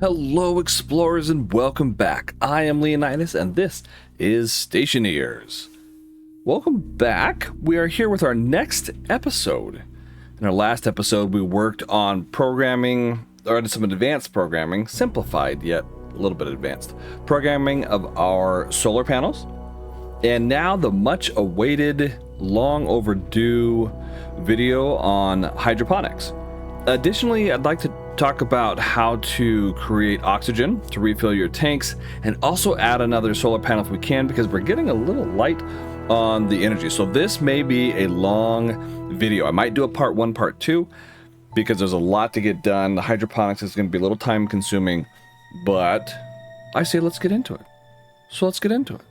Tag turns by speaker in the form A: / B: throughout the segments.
A: Hello, explorers, and welcome back. I am Leonidas, and this is Stationeers. Welcome back. We are here with our next episode. In our last episode, we worked on programming, or some advanced programming, simplified yet a little bit advanced, programming of our solar panels. And now the much awaited, long overdue video on hydroponics. Additionally, I'd like to talk about how to create oxygen to refill your tanks and also add another solar panel if we can, because we're getting a little light on the energy. So this may be a long video. I might do a part 1, part 2, because there's a lot to get done. The hydroponics is going to be a little time consuming, but I say let's get into it. So let's get into it.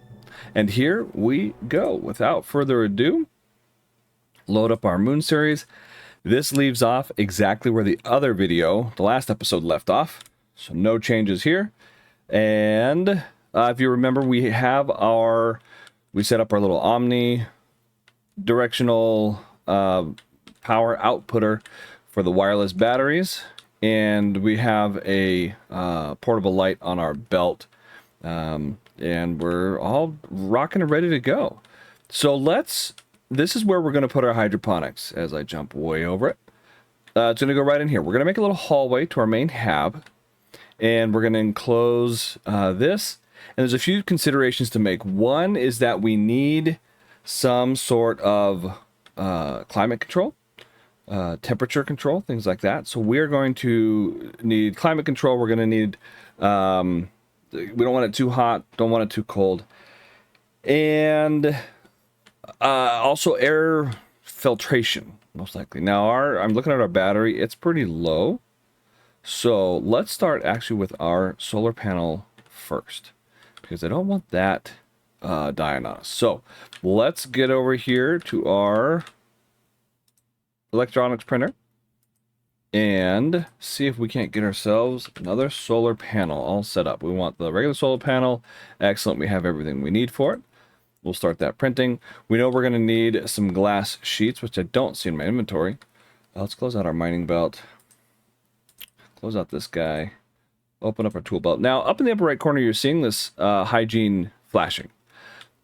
A: And here we go. Without further ado, load up our moon series. This leaves off exactly where the other video, the last episode, left off. So no changes here. And if you remember, we set up our little omni-directional power outputter for the wireless batteries. And we have a portable light on our belt. And we're all rocking and ready to go. So this is where we're going to put our hydroponics as I jump way over it. It's going to go right in here. We're going to make a little hallway to our main HAB, and we're going to enclose this. And there's a few considerations to make. One is that we need some sort of climate control, temperature control, things like that. So we're going to need climate control. We're going to need, we don't want it too hot, don't want it too cold. And also air filtration, most likely. Now I'm looking at our battery, it's pretty low. So let's start actually with our solar panel first, because I don't want that dying on us. So let's get over here to our electronics printer and see if we can't get ourselves another solar panel all set up. We want the regular solar panel. Excellent, we have everything we need for it. We'll start that printing. We know we're going to need some glass sheets, which I don't see in my inventory. Let's close out our mining belt. Close out this guy. Open up our tool belt. Now, up in the upper right corner, you're seeing this hygiene flashing.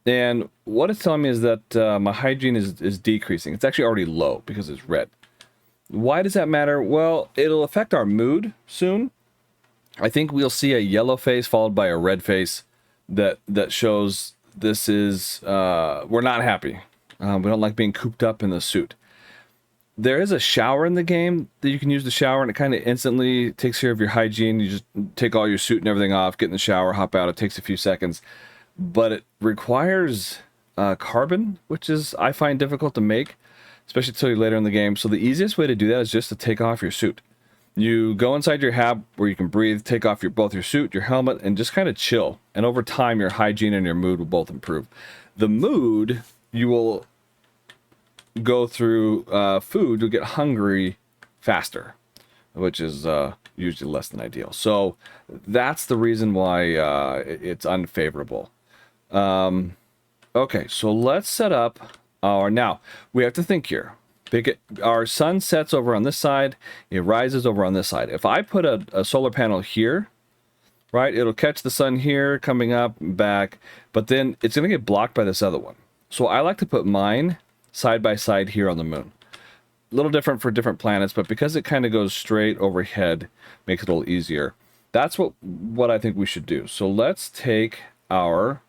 A: And what it's telling me is that my hygiene is decreasing. It's actually already low because it's red. Why does that matter? Well, it'll affect our mood soon. I think we'll see a yellow face followed by a red face that shows this is, we're not happy. We don't like being cooped up in the suit. There is a shower in the game that you can use the shower, and it kind of instantly takes care of your hygiene. You just take all your suit and everything off, get in the shower, hop out. It takes a few seconds, but it requires carbon, which is, I find, difficult to make, especially until you're later in the game. So the easiest way to do that is just to take off your suit. You go inside your HAB where you can breathe, take off both your suit, your helmet, and just kind of chill. And over time, your hygiene and your mood will both improve. The mood, you will go through food, you'll get hungry faster, which is usually less than ideal. So that's the reason why it's unfavorable. Okay, so let's set up our... Now, we have to think here. Our sun sets over on this side, it rises over on this side. If I put a solar panel here, right, it'll catch the sun here, coming up, back, but then it's going to get blocked by this other one. So I like to put mine side by side here on the moon. A little different for different planets, but because it kind of goes straight overhead, makes it a little easier. That's what I think we should do. So let's take our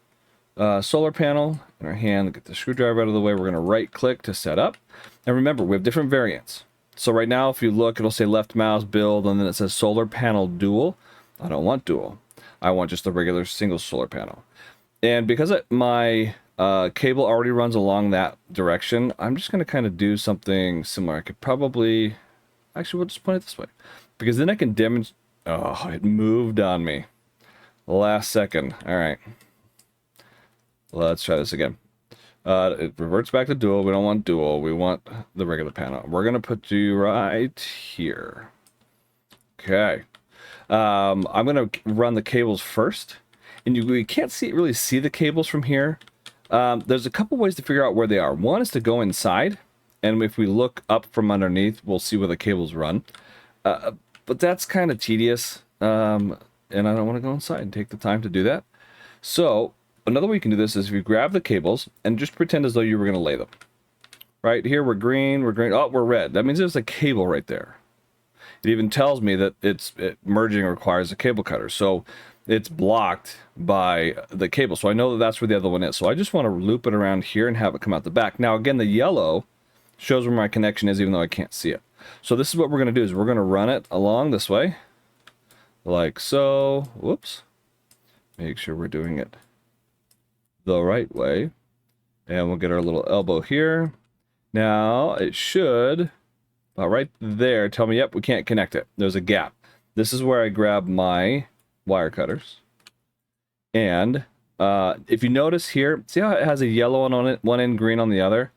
A: solar panel in our hand, get the screwdriver out of the way. We're going to right click to set up. And remember, we have different variants. So right now, if you look, it'll say left mouse build, and then it says solar panel dual. I don't want dual. I want just a regular single solar panel. And because my cable already runs along that direction, I'm just going to kind of do something similar. I could probably... Actually, we'll just point it this way, because then I can demonstrate... Oh, it moved on me. Last second. All right. Let's try this again. It reverts back to dual. We don't want dual. We want the regular panel. We're going to put you right here. Okay. I'm going to run the cables first. And we can't really see the cables from here. There's a couple ways to figure out where they are. One is to go inside. And if we look up from underneath, we'll see where the cables run. But that's kind of tedious. and I don't want to go inside and take the time to do that. So another way you can do this is if you grab the cables and just pretend as though you were going to lay them. Right here, we're green, oh, we're red. That means there's a cable right there. It even tells me that merging requires a cable cutter. So it's blocked by the cable. So I know that that's where the other one is. So I just want to loop it around here and have it come out the back. Now, again, the yellow shows where my connection is, even though I can't see it. So this is what we're going to do is we're going to run it along this way. Like so. Whoops. Make sure we're doing it the right way. And we'll get our little elbow here. Now, it should, right there, tell me, yep, we can't connect it. There's a gap. This is where I grab my wire cutters. And if you notice here, see how it has a yellow one on it, one end, green on the other?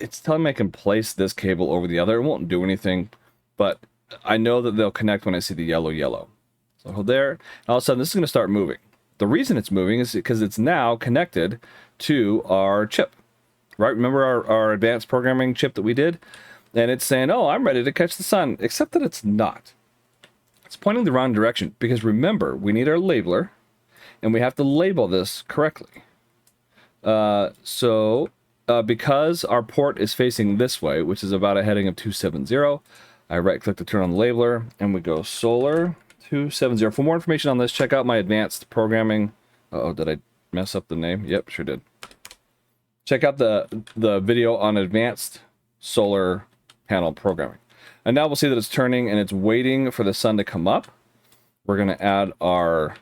A: It's telling me I can place this cable over the other. It won't do anything, but I know that they'll connect when I see the yellow. So hold there, and all of a sudden this is going to start moving. The reason it's moving is because it's now connected to our chip. Right? Remember our advanced programming chip that we did? And it's saying, oh, I'm ready to catch the sun, except that it's not. It's pointing the wrong direction because remember, we need our labeler and we have to label this correctly. Because our port is facing this way, which is about a heading of 270, I right click to turn on the labeler and we go solar 270. For more information on this, check out my advanced programming. Uh-oh, did I mess up the name? Yep, sure did. Check out the video on advanced solar panel programming. And now we'll see that it's turning and it's waiting for the sun to come up. We're going to add our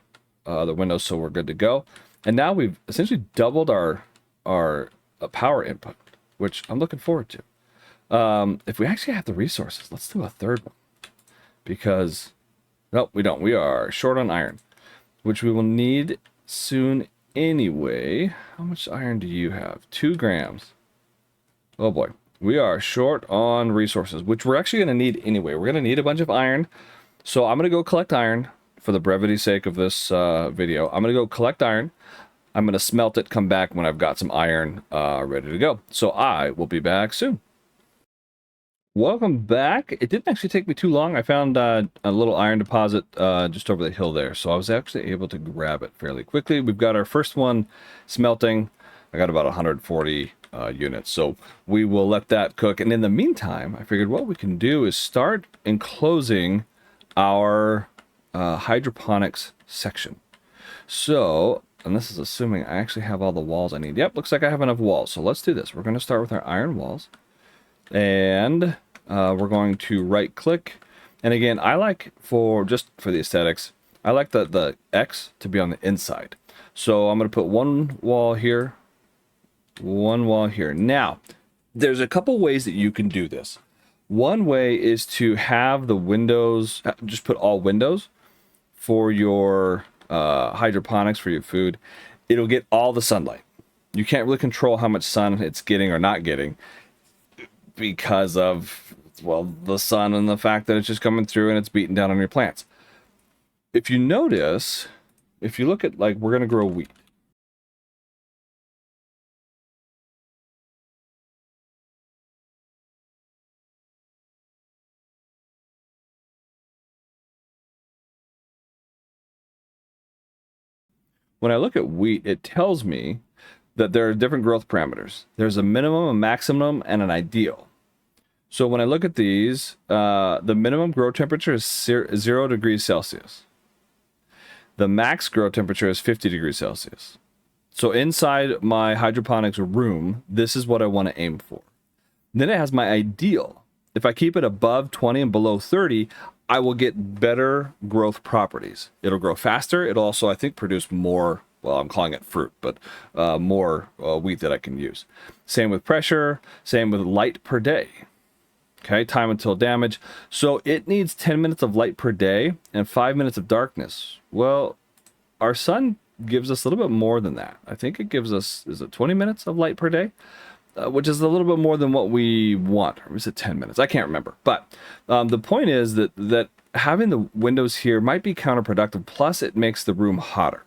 A: the windows so we're good to go. And now we've essentially doubled our power input, which I'm looking forward to. If we actually have the resources, let's do a third one. Because, no, we don't. We are short on iron, which we will need soon anyway. How much iron do you have? 2 grams. Oh boy. We are short on resources, which we're actually going to need anyway. We're going to need a bunch of iron. So I'm going to go collect iron for the brevity's sake of this video. I'm going to go collect iron. I'm going to smelt it, come back when I've got some iron ready to go. So I will be back soon. Welcome back. It didn't actually take me too long. I found a little iron deposit just over the hill there. So I was actually able to grab it fairly quickly. We've got our first one smelting. I got about 140 units. So we will let that cook. And in the meantime, I figured what we can do is start enclosing our hydroponics section. So, and this is assuming I actually have all the walls I need. Yep, looks like I have enough walls. So let's do this. We're going to start with our iron walls. And we're going to right click. And again, I like just for the aesthetics, I like the X to be on the inside. So I'm going to put one wall here, one wall here. Now, there's a couple ways that you can do this. One way is to have the windows, just put all windows for your hydroponics, for your food. It'll get all the sunlight. You can't really control how much sun it's getting or not getting, because of, well, the sun and the fact that it's just coming through and it's beating down on your plants. If you notice, if you look at, like, we're going to grow wheat. When I look at wheat, it tells me that there are different growth parameters. There's a minimum, a maximum, and an ideal. So when I look at these, the minimum grow temperature is 0 degrees Celsius. The max grow temperature is 50 degrees Celsius. So inside my hydroponics room, this is what I want to aim for. Then it has my ideal. If I keep it above 20 and below 30, I will get better growth properties. It'll grow faster. It'll also, I think, produce more, well, I'm calling it fruit, but more wheat that I can use. Same with pressure, same with light per day. Okay, time until damage. So it needs 10 minutes of light per day and 5 minutes of darkness. Well, our sun gives us a little bit more than that. I think it gives us, is it 20 minutes of light per day? Which is a little bit more than what we want. Or is it 10 minutes? I can't remember. But the point is that having the windows here might be counterproductive. Plus, it makes the room hotter.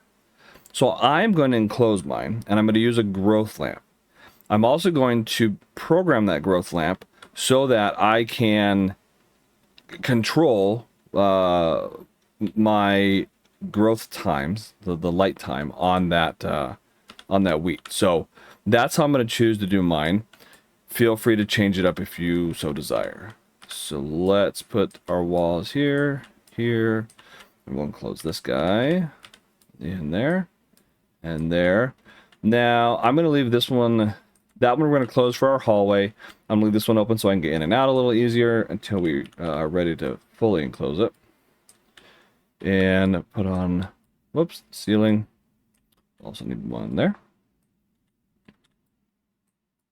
A: So I'm going to enclose mine, and I'm going to use a growth lamp. I'm also going to program that growth lamp so that I can control my growth times, the light time on that wheat. So that's how I'm going to choose to do mine. Feel free to change it up if you so desire. So let's put our walls here, here, and we'll enclose this guy in there and there. Now I'm going to leave this one, that one we're going to close for our hallway. I'm going to leave this one open so I can get in and out a little easier until we are ready to fully enclose it. And put on, whoops, ceiling. Also need one there.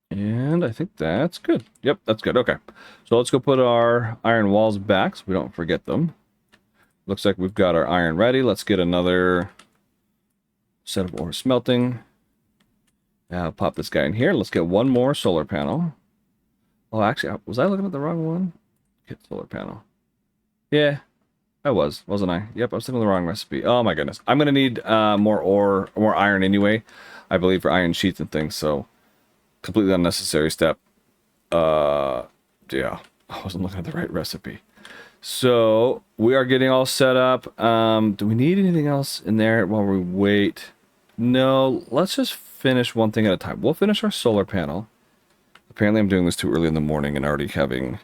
A: And I think that's good. Yep, that's good. Okay. So let's go put our iron walls back so we don't forget them. Looks like we've got our iron ready. Let's get another set of ore smelting. Pop this guy in here. Let's get one more solar panel. Oh, actually, was I looking at the wrong one? Get solar panel. Yeah, I was, wasn't I? Yep, I was looking at the wrong recipe. Oh my goodness. I'm going to need more ore, more iron anyway, I believe, for iron sheets and things, so completely unnecessary step. Yeah, I wasn't looking at the right recipe. So we are getting all set up. Do we need anything else in there while we wait? No, let's just finish one thing at a time. We'll finish our solar panel. Apparently I'm doing this too early in the morning and already having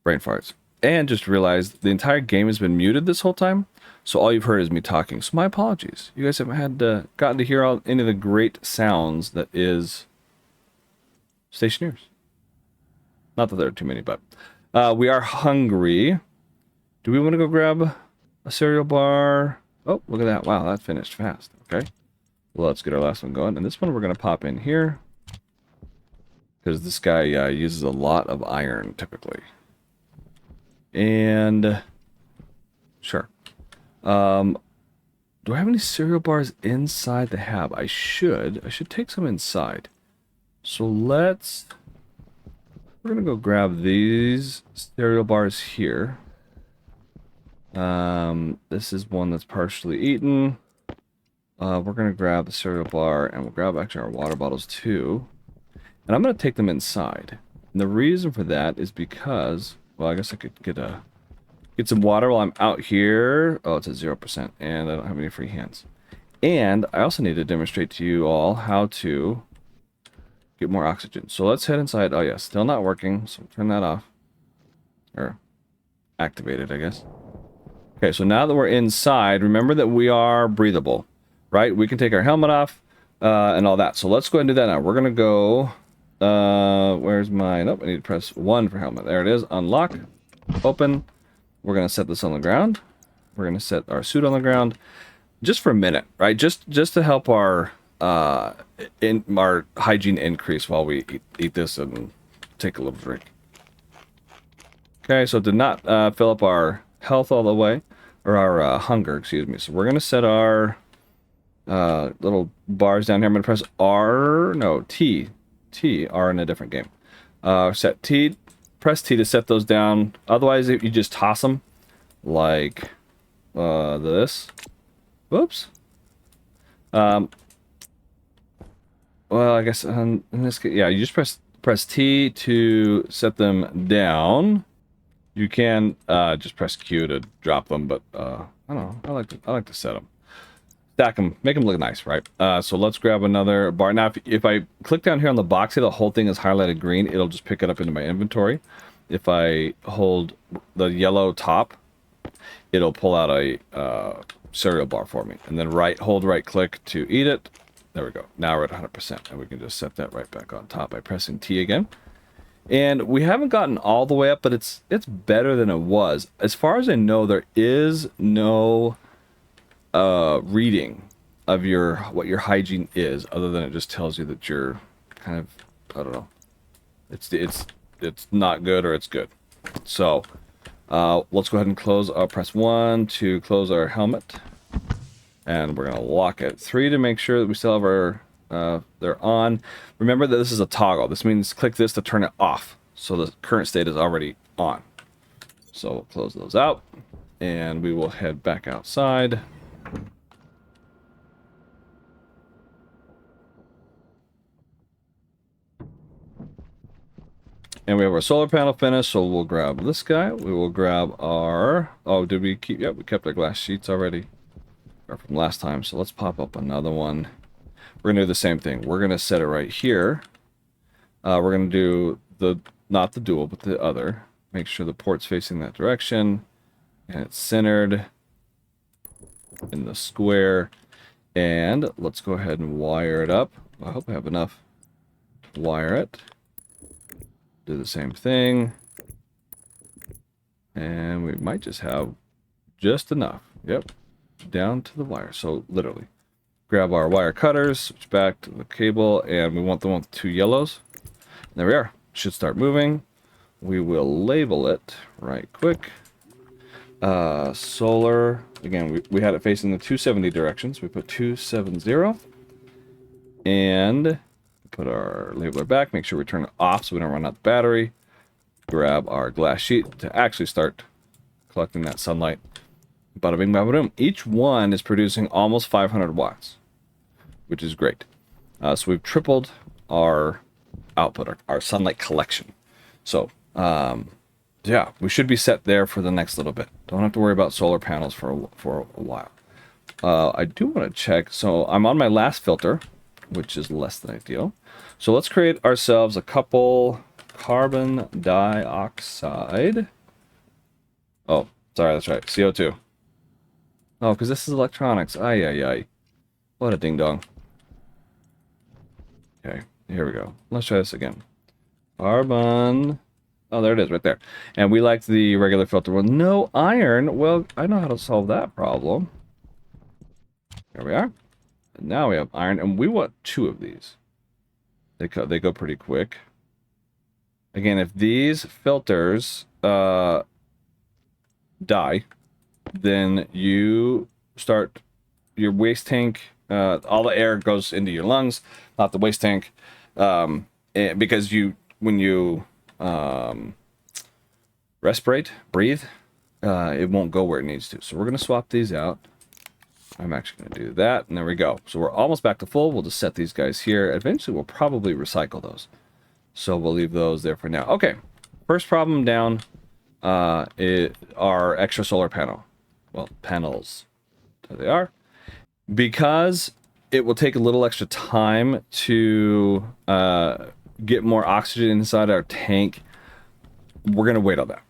A: brain farts. And just realized the entire game has been muted this whole time. So all you've heard is me talking. So my apologies. You guys haven't had gotten to hear any of the great sounds that is Stationeers. Not that there are too many, but we are hungry. Do we want to go grab a cereal bar? Oh, look at that. Wow, that finished fast. Okay. Well, let's get our last one going. And this one we're going to pop in here. Because this guy uses a lot of iron, typically. And sure. Do I have any cereal bars inside the HAB? I should take some inside. So we're gonna go grab these cereal bars here. This is one that's partially eaten. We're gonna grab the cereal bar and we'll grab actually our water bottles too. And I'm gonna take them inside. And the reason for that is because, well, I guess I could get some water while I'm out here. Oh, it's at 0%, and I don't have any free hands. And I also need to demonstrate to you all how to get more oxygen. So let's head inside. Oh yeah, still not working, so turn that off. Or activate it, I guess. Okay, so now that we're inside, remember that we are breathable, right? We can take our helmet off and all that. So let's go ahead and do that now. We're gonna go, where's my, nope, I need to press 1 for helmet. There it is, unlock, open. We're going to set this on the ground. We're going to set our suit on the ground just for a minute, right? Just to help our hygiene increase while we eat this and take a little drink. Okay, so it did not fill up our health all the way, or our hunger, excuse me. So we're going to set our little bars down here. I'm going to press R, no, T, R in a different game. Set T. Press T to set those down. Otherwise, you just toss them like this. Whoops. Well, I guess in this case, yeah, you just press T to set them down. You can just press Q to drop them, but I don't know. I like to set them. Stack them, make them look nice, right? So let's grab another bar. Now, if I click down here on the box here, the whole thing is highlighted green. It'll just pick it up into my inventory. If I hold the yellow top, it'll pull out a cereal bar for me. And then hold right click to eat it. There we go. Now we're at 100%. And we can just set that right back on top by pressing T again. And we haven't gotten all the way up, but it's better than it was. As far as I know, there is no reading of what your hygiene is, other than it just tells you that you're kind of, I don't know, it's not good or it's good. So let's go ahead and press 1 to close our helmet, and we're gonna lock it. 3 to make sure that we still have our they're on. Remember that this is a toggle. This means click this to turn it off, so the current state is already on. So we'll close those out, and we will head back outside. And we have our solar panel finished, so we'll grab this guy. We will grab our... Oh, did we keep... Yep, we kept our glass sheets already from last time. So let's pop up another one. We're going to do the same thing. We're going to set it right here. We're going to do the... Not the dual, but the other. Make sure the port's facing that direction. And it's centered in the square. And let's go ahead and wire it up. I hope I have enough to wire it. Do the same thing. And we might just have just enough. Yep. Down to the wire. So literally. Grab our wire cutters, switch back to the cable, and we want the one with 2 yellows. There we are. Should start moving. We will label it right quick. Solar. Again, we had it facing the 270 directions. We put 270. And put our labeler back. Make sure we turn it off so we don't run out the battery. Grab our glass sheet to actually start collecting that sunlight. Bada bing, bada boom. Each one is producing almost 500 watts, which is great. So we've tripled our output, our sunlight collection. So, yeah, we should be set there for the next little bit. Don't have to worry about solar panels for a while. I do want to check. So I'm on my last filter, which is less than ideal. So let's create ourselves a couple carbon dioxide. Oh, sorry, that's right. CO2. Oh, because this is electronics. Ay, ay, ay. What a ding-dong. Okay, here we go. Let's try this again. Carbon. Oh, there it is, right there. And we like the regular filter. Well, no iron. Well, I know how to solve that problem. Here we are. And now we have iron, and we want 2 of these. They go pretty quick. Again, if these filters die, then you start your waste tank. All the air goes into your lungs, not the waste tank, because when you respirate, breathe, it won't go where it needs to. So we're going to swap these out. I'm actually going to do that, and there we go. So we're almost back to full. We'll just set these guys here. Eventually, we'll probably recycle those. So we'll leave those there for now. Okay, first problem down is our extra solar panel. Well, panels. There they are. Because it will take a little extra time to get more oxygen inside our tank, we're going to wait on that.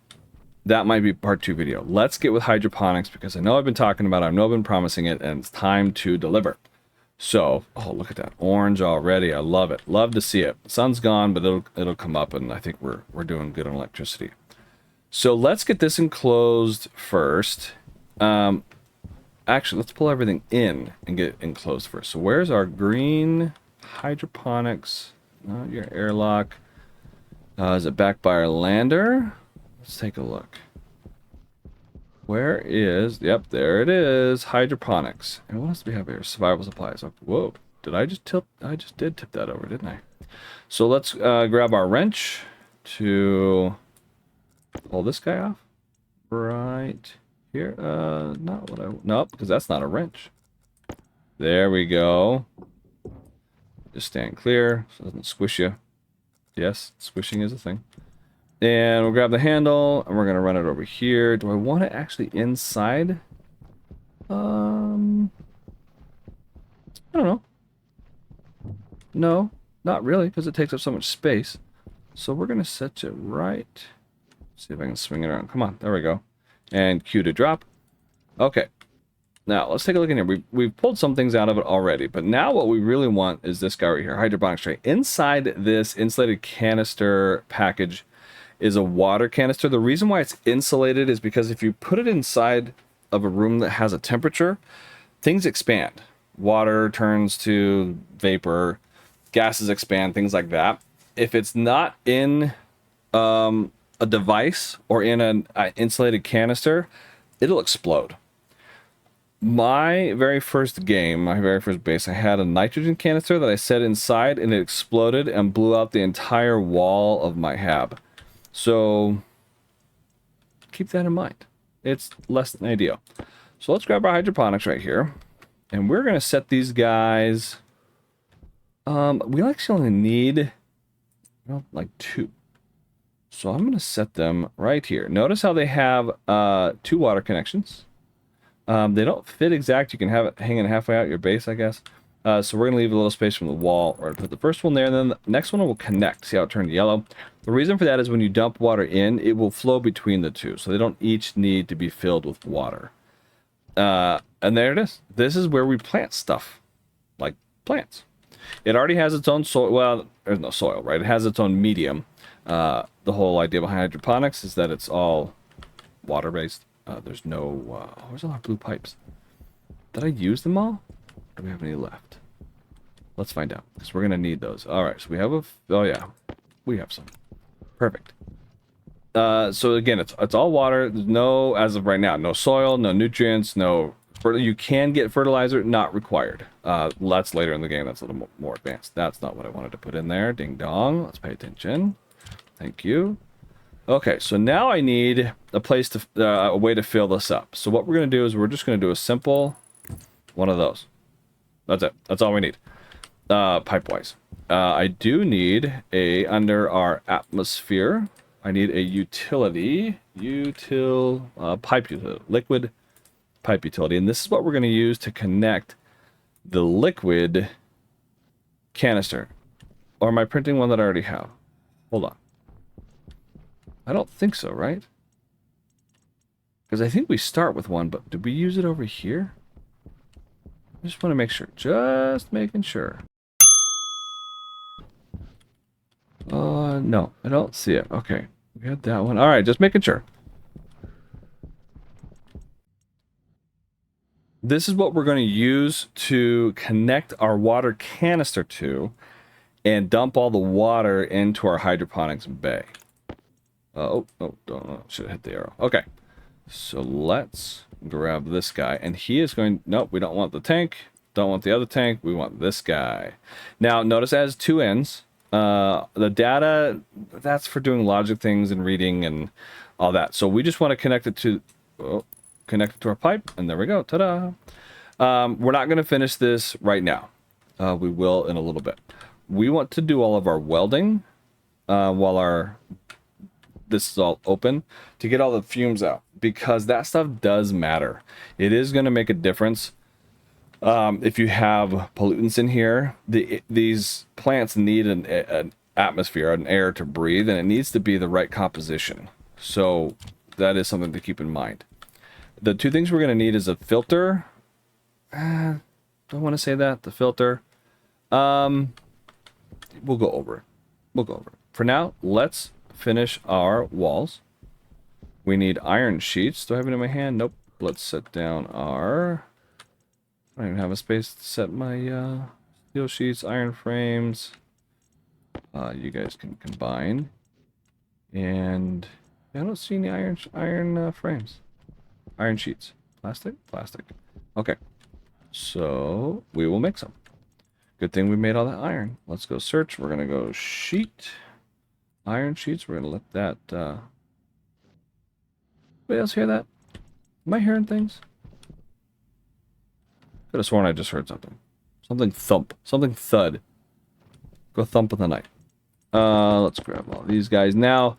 A: That might be part 2 video. Let's get with hydroponics because I know I've been talking about it. I know I've been promising it, and it's time to deliver. So, oh, look at that orange already. I love it. Love to see it. The sun's gone, but it'll come up, and I think we're doing good on electricity. So let's get this enclosed first. Actually, let's pull everything in and get it enclosed first. So where's our green hydroponics? Your airlock. Is it back by our lander? Let's take a look. Where is... Yep, there it is. Hydroponics. And what else do we have here? Survival supplies. Oh, whoa. Did I just tilt? I just did tip that over, didn't I? So let's grab our wrench to pull this guy off. Right here. Not what I... Nope, because that's not a wrench. There we go. Just stand clear so it doesn't squish you. Yes, squishing is a thing. And we'll grab the handle, and we're going to run it over here. Do I want it actually inside? I don't know. No, not really, because it takes up so much space. So we're going to set it right. See if I can swing it around. Come on, there we go. And cue to drop. Okay. Now, let's take a look in here. We've pulled some things out of it already, but now what we really want is this guy right here, hydroponics tray. Inside this insulated canister package is a water canister. The reason why it's insulated is because if you put it inside of a room that has a temperature, things expand. Water turns to vapor, gases expand, things like that. If it's not in a device or in an insulated canister, it'll explode. My very first game, my very first base, I had a nitrogen canister that I set inside, and it exploded and blew out the entire wall of my HAB. So keep that in mind. It's less than ideal. So let's grab our hydroponics right here, and we're going to set these guys. We actually only need, well, like 2. So I'm going to set them right here. Notice how they have 2 water connections. They don't fit exact. You can have it hanging halfway out your base, I guess. So we're going to leave a little space from the wall. Or put the first one there, and then the next one will connect. See how it turned yellow? The reason for that is when you dump water in, it will flow between the two. So they don't each need to be filled with water. And there it is. This is where we plant stuff. Like plants. It already has its own soil. Well, there's no soil, right? It has its own medium. The whole idea behind hydroponics is that it's all water-based. There's no... where's all our blue pipes? Did I use them all? Or do we have any left? Let's find out, because we're going to need those. All right, so we have a... Oh, yeah. We have some. Perfect. So, again, it's all water. There's no, as of right now, no soil, no nutrients, no... You can get fertilizer, not required. That's later in the game. That's a little more advanced. That's not what I wanted to put in there. Ding dong. Let's pay attention. Thank you. Okay, so now I need a place to a way to fill this up. So what we're going to do is we're just going to do a simple one of those. That's it. That's all we need. Pipe-wise. I do need under our atmosphere, I need a utility, pipe utility, liquid pipe utility. And this is what we're going to use to connect the liquid canister. Or am I printing one that I already have? Hold on. I don't think so, right? Because I think we start with one, but did we use it over here? I just want to make sure. Just making sure. No, I don't see it. Okay, we had that one. All right, just making sure. This is what we're going to use to connect our water canister to and dump all the water into our hydroponics bay. Should have hit the arrow. Okay, so let's grab this guy, and he is going... Nope, we don't want the tank. Don't want the other tank. We want this guy. Now, notice it has 2 ends. The data, that's for doing logic things and reading and all that. So we just want to connect it to... connect it to our pipe, and there we go. Ta-da! We're not going to finish this right now. We will in a little bit. We want to do all of our welding while this is all open to get all the fumes out, because that stuff does matter. It is going to make a difference. If you have pollutants in here, these plants need an atmosphere, an air to breathe, and it needs to be the right composition. So that is something to keep in mind. The 2 things we're going to need is a filter. Don't want to say that. The filter. We'll go over it. For now, let's finish our walls. We need iron sheets. Do I have it in my hand? Nope. Let's set down our... I don't even have a space to set my steel sheets, iron frames. You guys can combine. And I don't see any iron frames. Iron sheets. Plastic? Plastic. Okay. So we will make some. Good thing we made all that iron. Let's go search. We're going to go sheet. Iron sheets. We're going to let that... Anybody else hear that? Am I hearing things? Could have sworn I just heard something. Something thump. Something thud. Go thump with a knife. Let's grab all these guys. Now,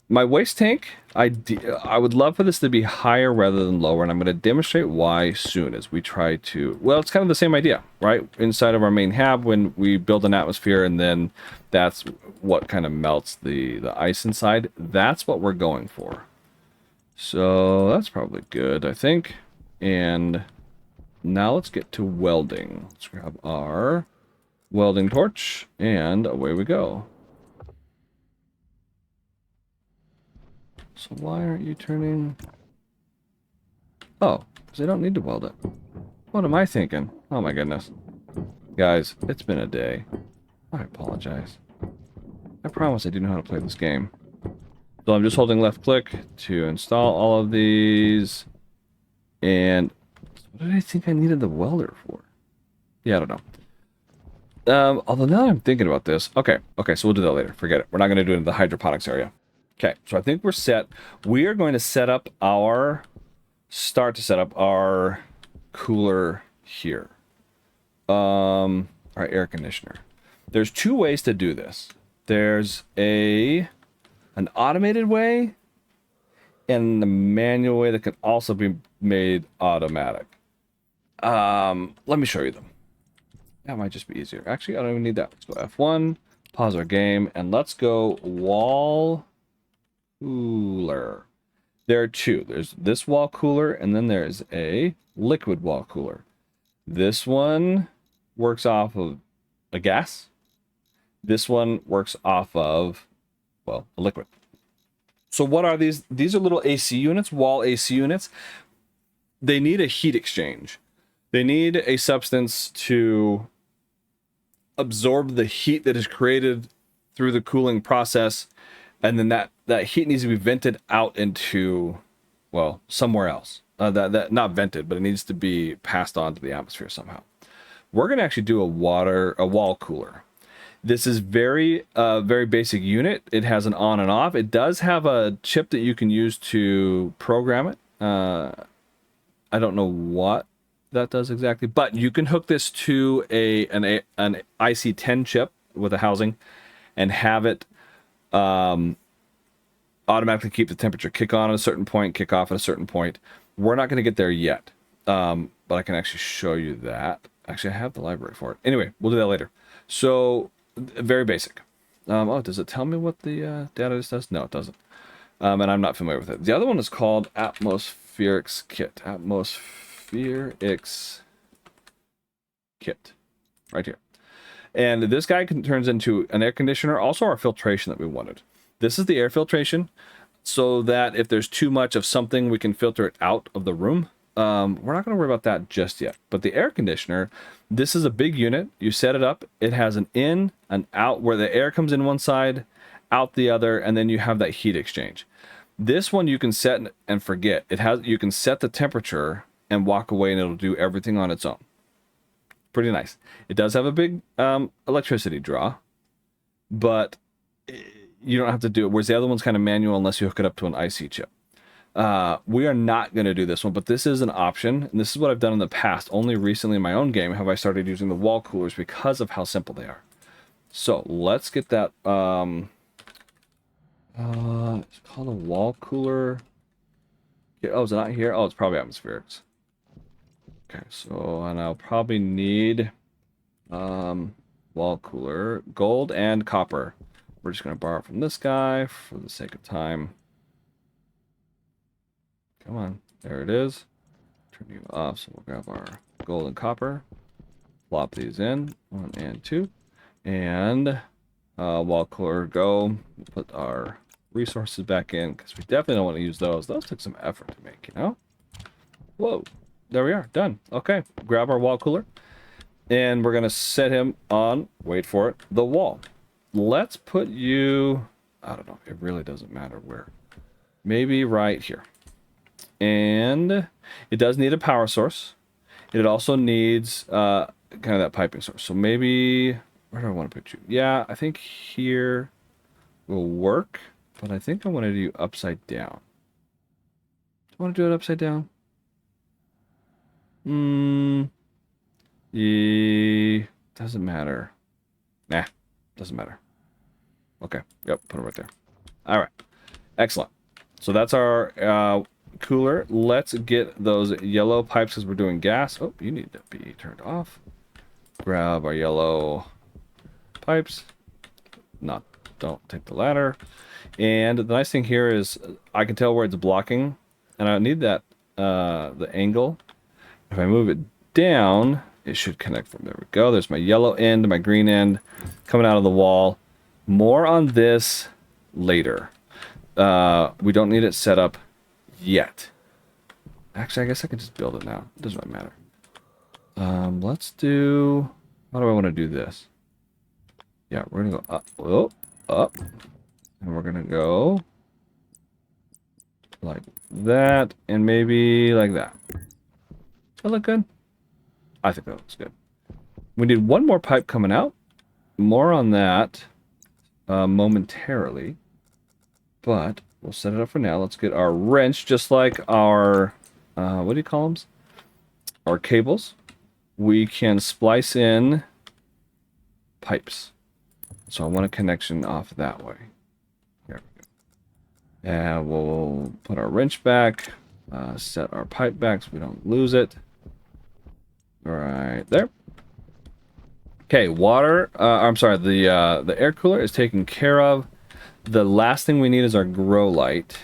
A: my waste tank, I would love for this to be higher rather than lower, and I'm going to demonstrate why soon as we try to... Well, it's kind of the same idea, right? Inside of our main HAB, when we build an atmosphere, and then that's what kind of melts the ice inside. That's what we're going for. So that's probably good, I think. And now let's get to welding. Let's grab our welding torch, and away we go. So why aren't you turning... Oh, because I don't need to weld it. What am I thinking? Oh my goodness. Guys, it's been a day. I apologize. I promise I do know how to play this game. So I'm just holding left click to install all of these. And what did I think I needed the welder for? Yeah, I don't know. Although now that I'm thinking about this... Okay, so we'll do that later. Forget it. We're not going to do it in the hydroponics area. Okay, so I think we're set. We are going to set up our cooler here. Our air conditioner. There's 2 ways to do this. There's a an automated way and a manual way that can also be made automatic. Let me show you them. That might just be easier. Actually, I don't even need that. Let's go F1, pause our game, and let's go wall cooler. There are two. There's this wall cooler, and then there's a liquid wall cooler. This one works off of a gas. This one works off of, well, a liquid. So what are these? These are little AC units, wall AC units. They need a heat exchange. They need a substance to absorb the heat that is created through the cooling process, and then that heat needs to be vented out into, well, somewhere else. That not vented, but it needs to be passed on to the atmosphere somehow. We're going to actually do a wall cooler. This is very basic unit. It has an on and off. It does have a chip that you can use to program it. I don't know what that does exactly, but you can hook this to an IC10 chip with a housing and have it automatically keep the temperature, kick on at a certain point, kick off at a certain point. We're not going to get there yet, but I can actually show you that. Actually, I have the library for it. Anyway, we'll do that later. So, very basic. Oh, does it tell me what the data does? No, it doesn't. And I'm not familiar with it. The other one is called Atmospherics Kit. Atmospherics Kit. Right here. And this guy turns into an air conditioner, also our filtration that we wanted. This is the air filtration, so that if there's too much of something, we can filter it out of the room. We're not going to worry about that just yet. But the air conditioner, this is a big unit. You set it up. It has an in, an out, where the air comes in one side, out the other, and then you have that heat exchange. This one you can set and forget. You can set the temperature and walk away, and it'll do everything on its own. Pretty nice. It does have a big electricity draw, but you don't have to do it. Whereas the other one's kind of manual unless you hook it up to an IC chip. We are not going to do this one, but this is an option. And this is what I've done in the past. Only recently in my own game have I started using the wall coolers because of how simple they are. So let's get that. It's called a wall cooler. Yeah, oh, is it not here? Oh, it's probably atmospherics. Okay, so and I'll probably need wall cooler, gold and copper. We're just going to borrow it from this guy for the sake of time. Come on, there it is. Turn you off, so we'll grab our gold and copper. Plop these in, 1 and 2. And wall cooler go. We'll put our resources back in, because we definitely don't want to use those. Those took some effort to make, you know? Whoa, there we are, done. Okay, grab our wall cooler. And we're going to set him on, wait for it, the wall. Let's put you, I don't know, it really doesn't matter where. Maybe right here. And it does need a power source. It also needs kind of that piping source. So maybe, where do I want to put you? Yeah, I think here will work, but I think I want to do upside down. Do you want to do it upside down? Yeah, doesn't matter. Nah, doesn't matter. Okay, yep, put it right there. All right, excellent. So that's our cooler. Let's get those yellow pipes because we're doing gas. Oh, you need to be turned off. Grab our yellow pipes. Don't take the ladder. And the nice thing here is I can tell where it's blocking, and I need that the angle. If I move it down, it should connect from there. We go. There's my yellow end, my green end coming out of the wall. More on this later. We don't need it set up yet. Actually, I guess I can just build it now. It doesn't really matter. Let's do... How do I want to do this? Yeah, we're going to go up. Whoa, up. And we're going to go like that. And maybe like that. That look good? I think that looks good. We need one more pipe coming out. More on that momentarily. But we'll set it up for now. Let's get our wrench, just like our, what do you call them? Our cables. We can splice in pipes. So I want a connection off that way. There we go. And we'll put our wrench back, set our pipe back so we don't lose it. Right there. Okay, water. I'm sorry, the air cooler is taken care of. The last thing we need is our grow light.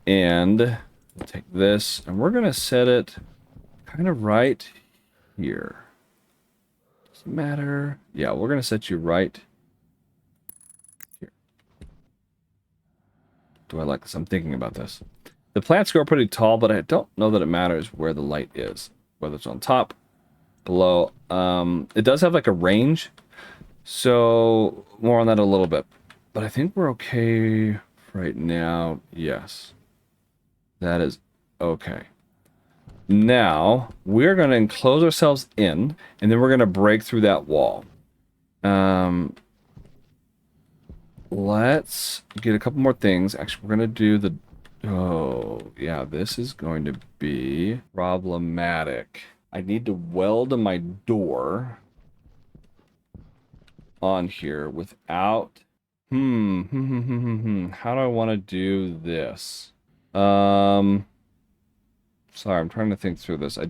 A: And we'll take this, and we're going to set it kind of right here. Does it matter? Yeah, we're going to set you right here. Do I like this? I'm thinking about this. The plants grow pretty tall, but I don't know that it matters where the light is. Whether it's on top, below. It does have like a range. So more on that a little bit. But I think we're okay right now. Yes. That is okay. Now, we're going to enclose ourselves in, and then we're going to break through that wall. Let's get a couple more things. Actually, we're going to do the... Oh, yeah, this is going to be problematic. I need to weld my door on here without... How do I want to do this? Sorry, I'm trying to think through this. I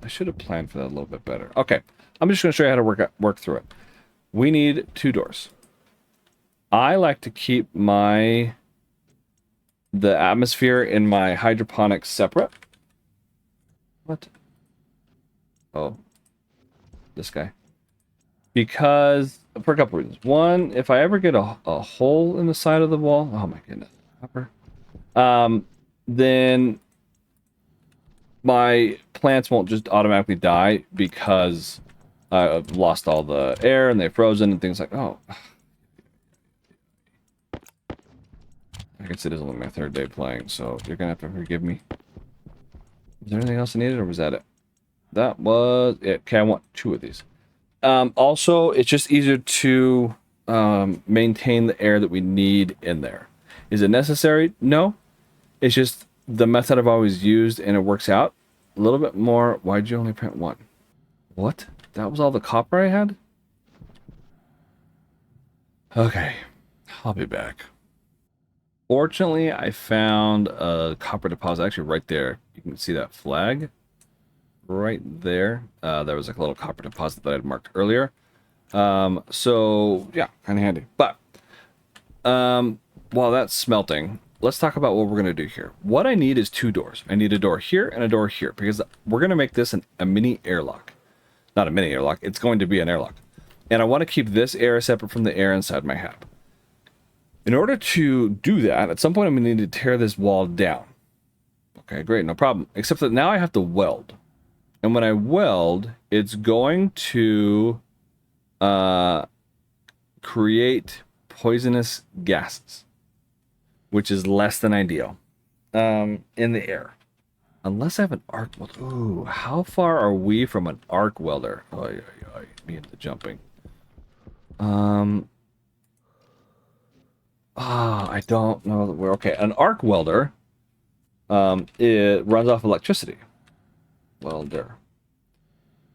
A: should have planned for that a little bit better. Okay, I'm just going to show you how to work through it. We need 2 doors. I like to keep the atmosphere in my hydroponics separate. What? Oh, this guy. Because, for a couple reasons. One, if I ever get a hole in the side of the wall, oh my goodness, then my plants won't just automatically die because I've lost all the air and they've frozen and things like, oh. I guess it is only my 3rd day playing, so you're going to have to forgive me. Was there anything else I needed, or was that it? That was it. Okay, I want 2 of these. Also, it's just easier to maintain the air that we need in there. Is it necessary? No. It's just the method I've always used, and it works out a little bit more. Why'd you only print 1? What? That was all the copper I had? Okay. I'll be back. Fortunately, I found a copper deposit actually right there. You can see that flag right there. There was like a little copper deposit that I had marked earlier. So yeah, kind of handy. But while that's smelting, let's talk about what we're going to do here. What I need is 2 doors. I need a door here and a door here because we're going to make this a mini airlock. Not a mini airlock. It's going to be an airlock. And I want to keep this air separate from the air inside my HAB. In order to do that, at some point I'm going to need to tear this wall down. Okay, great, no problem. Except that now I have to weld. And when I weld, it's going to create poisonous gases, which is less than ideal in the air. Unless I have an arc welder. Ooh, how far are we from an arc welder? Oh, me and the jumping. I don't know where. Okay, an arc welder, it runs off electricity. Welder.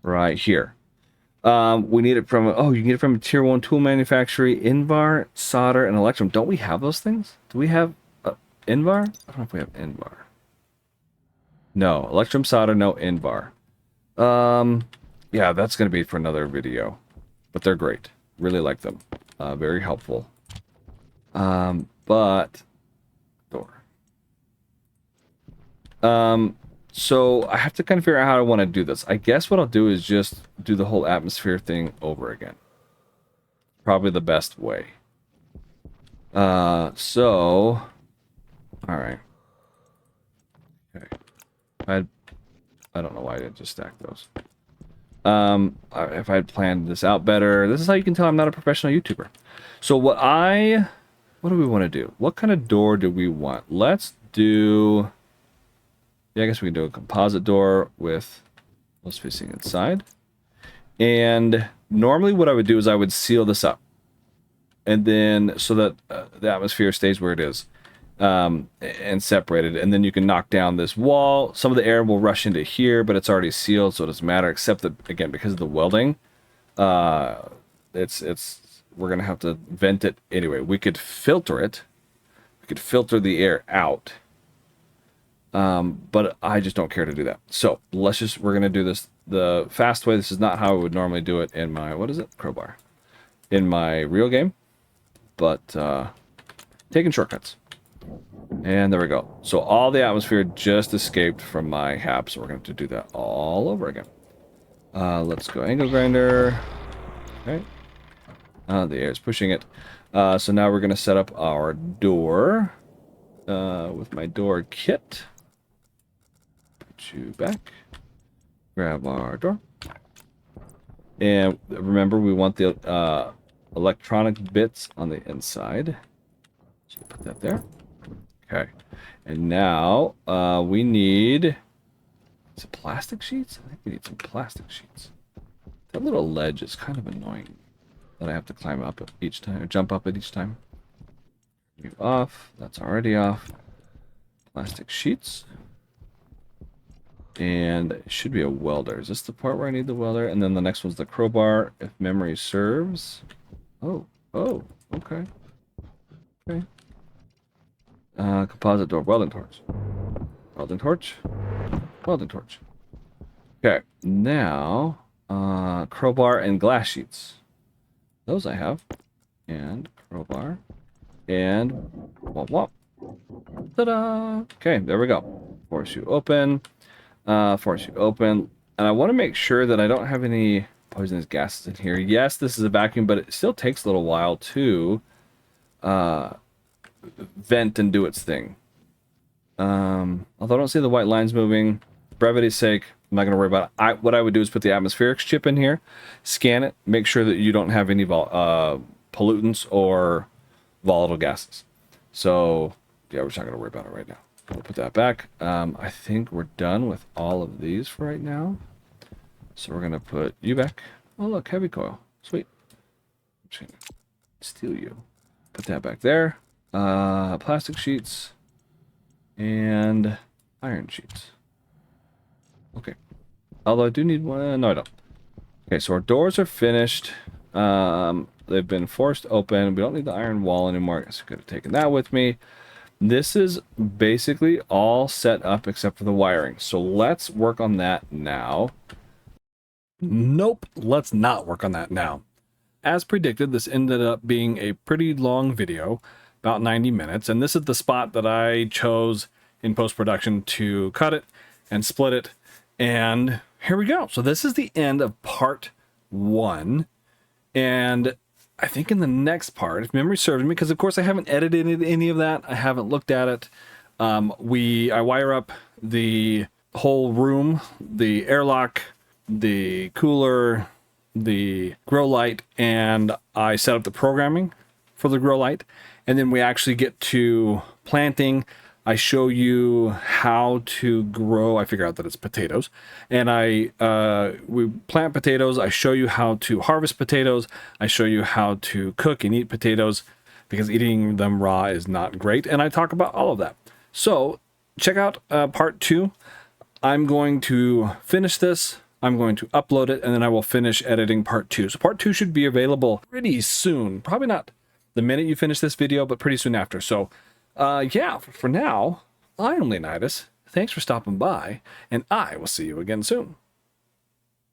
A: Right here. We need it from, you can get it from a tier 1 tool manufacturer, Invar, solder, and electrum. Don't we have those things? Do we have Invar? I don't know if we have Invar. No, electrum, solder, no Invar. Yeah, that's going to be for another video. But they're great. Really like them. Very helpful. But door. So I have to kind of figure out how I want to do this. I guess what I'll do is just do the whole atmosphere thing over again. Probably the best way. So all right. Okay. I don't know why I didn't just stack those. If I had planned this out better, this is how you can tell I'm not a professional YouTuber. So what do we want to do? What kind of door do we want? Let's do... Yeah, I guess we can do a composite door with those facing inside. And normally what I would do is I would seal this up. And then, so that the atmosphere stays where it is. And separated. And then you can knock down this wall. Some of the air will rush into here, but it's already sealed, so it doesn't matter. Except that, again, because of the welding, we're going to have to vent it anyway. We could filter it. could filter the air out. But I just don't care to do that. So we're going to do this the fast way. This is not how I would normally do it in my, what is it? Crowbar. In my real game. But taking shortcuts. And there we go. So all the atmosphere just escaped from my HAB. So we're going to have to do that all over again. Let's go angle grinder. Okay. The air is pushing it. So now we're going to set up our door with my door kit. Put you back. Grab our door. And remember, we want the electronic bits on the inside. So put that there. Okay. And now we need some plastic sheets? I think we need some plastic sheets. That little ledge is kind of annoying that I have to climb up each time, or jump up it each time. You off. That's already off. Plastic sheets. And it should be a welder. Is this the part where I need the welder? And then the next one's the crowbar, if memory serves. Oh, okay. Okay. Composite door, welding torch. Welding torch. Welding torch. Okay, now, crowbar and glass sheets. Those I have. And crowbar. And wop wop. Ta-da! Okay, there we go. Force you open. Force you open. And I want to make sure that I don't have any poisonous gases in here. Yes, this is a vacuum, but it still takes a little while to vent and do its thing. Although I don't see the white lines moving. Brevity's sake, I'm not going to worry about it. What I would do is put the atmospherics chip in here, scan it, make sure that you don't have any pollutants or volatile gases. So, yeah, we're just not going to worry about it right now. We'll put that back. I think we're done with all of these for right now. So we're going to put you back. Oh, look, heavy coil. Sweet. I'm just going to steal you. Put that back there. Plastic sheets. And iron sheets. Okay. Although I do need one. No, I don't. Okay, so our doors are finished. They've been forced open. We don't need the iron wall anymore. I guess I could have taken that with me. This is basically all set up except for the wiring. So let's work on that now. Nope, let's not work on that now. As predicted, this ended up being a pretty long video, about 90 minutes. And this is the spot that I chose in post-production to cut it and split it. And here we go. So this is the end of part 1. And I think in the next part, if memory serves me, because of course I haven't edited any of that, I haven't looked at it. I wire up the whole room, the airlock, the cooler, the grow light, and I set up the programming for the grow light. And then we actually get to planting. I show you how to grow. I figure out that it's potatoes, and we plant potatoes. I show you how to harvest potatoes. I show you how to cook and eat potatoes, because eating them raw is not great. And I talk about all of that. So check out part 2. I'm going to finish this. I'm going to upload it, and then I will finish editing part 2. So part 2 should be available pretty soon. Probably not the minute you finish this video, but pretty soon after. So yeah, for now, I'm Leonidas. Thanks for stopping by, and I will see you again soon.